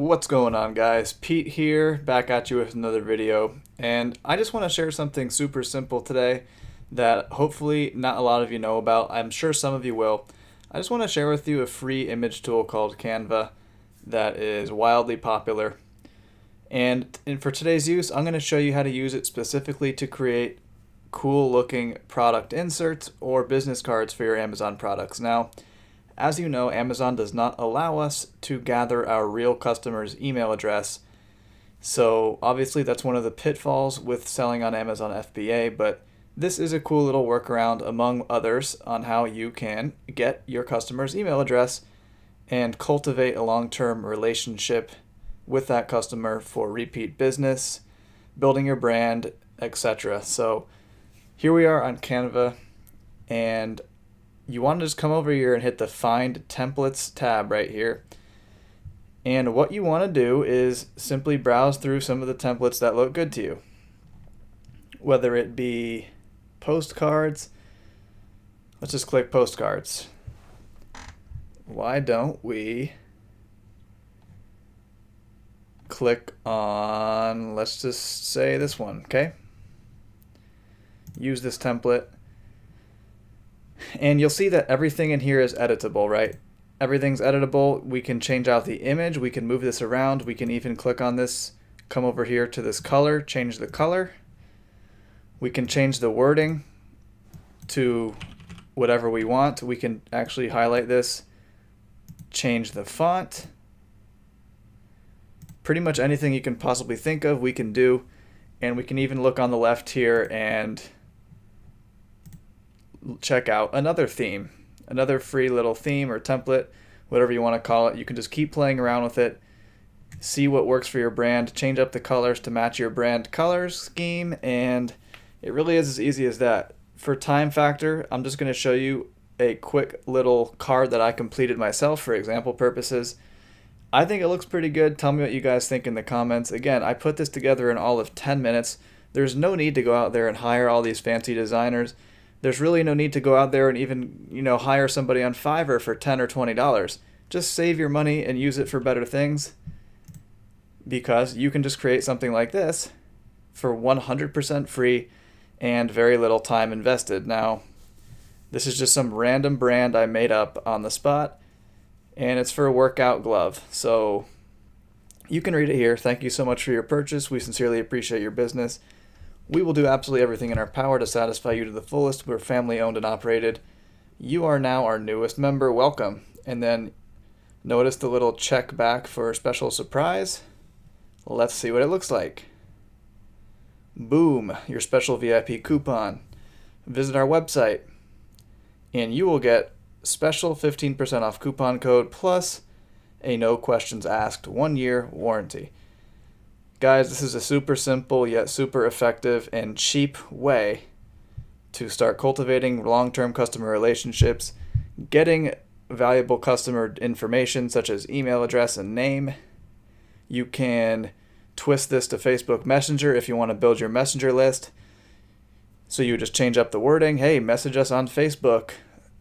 What's going on, guys? Pete here, back at you with another video, and I just want to share something super simple today that hopefully not a lot of you know about. I'm sure some of you will. I just want to share with you a free image tool called Canva that is wildly popular. And for today's use, I'm going to show you how to use it specifically to create cool looking product inserts or business cards for your Amazon products. Now, as you know, Amazon does not allow us to gather our real customer's email address. So obviously that's one of the pitfalls with selling on Amazon FBA, but this is a cool little workaround among others on how you can get your customer's email address and cultivate a long-term relationship with that customer for repeat business, building your brand, etc. So here we are on Canva, and you want to just come over here and hit the Find Templates tab right here. And what you want to do is simply browse through some of the templates that look good to you. Whether it be postcards, let's just click postcards. Why don't we click on, let's just say this one, okay? Use this template. And you'll see that everything in here is editable, right? Everything's editable. We can change out the image. We can move this around. We can even click on this, come over here to this color, change the color. We can change the wording to whatever we want. We can actually highlight this, change the font. Pretty much anything you can possibly think of, we can do. And we can even look on the left here and check out another theme, another free little theme or template, whatever you want to call it. You can just keep playing around with it, see what works for your brand, change up the colors to match your brand color scheme, and it really is as easy as that. For time factor, I'm just going to show you a quick little card that I completed myself for example purposes. I think it looks pretty good. Tell me what you guys think in the comments. Again, I put this together in all of 10 minutes. There's no need to go out there and hire all these fancy designers. There's really no need to go out there and even, hire somebody on Fiverr for $10 or $20. Just save your money and use it for better things, because you can just create something like this for 100% free and very little time invested. Now, this is just some random brand I made up on the spot, and it's for a workout glove. So you can read it here. Thank you so much for your purchase. We sincerely appreciate your business. We will do absolutely everything in our power to satisfy you to the fullest. We're family owned and operated. You are now our newest member. Welcome. And then notice the little check back for a special surprise. Let's see what it looks like. Boom, your special VIP coupon. Visit our website and you will get special 15% off coupon code plus a no questions asked 1-year warranty. Guys, this is a super simple yet super effective and cheap way to start cultivating long-term customer relationships, getting valuable customer information such as email address and name. You can twist this to Facebook Messenger if you want to build your messenger list. So you just change up the wording. Hey, message us on Facebook,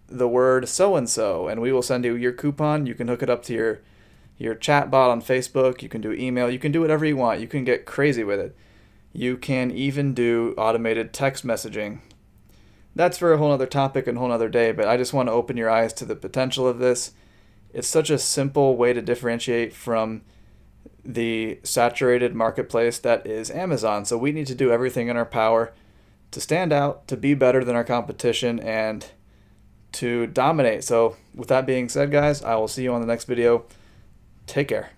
the word so-and-so, and we will send you your coupon. You can hook it up to your chat bot on Facebook. You can do email. You can do whatever you want. You can get crazy with it. You can even do automated text messaging. That's for a whole other topic and a whole other day, but I just want to open your eyes to the potential of this. It's such a simple way to differentiate from the saturated marketplace that is Amazon. So we need to do everything in our power to stand out, to be better than our competition, and to dominate. So with that being said, guys, I will see you on the next video. Take care.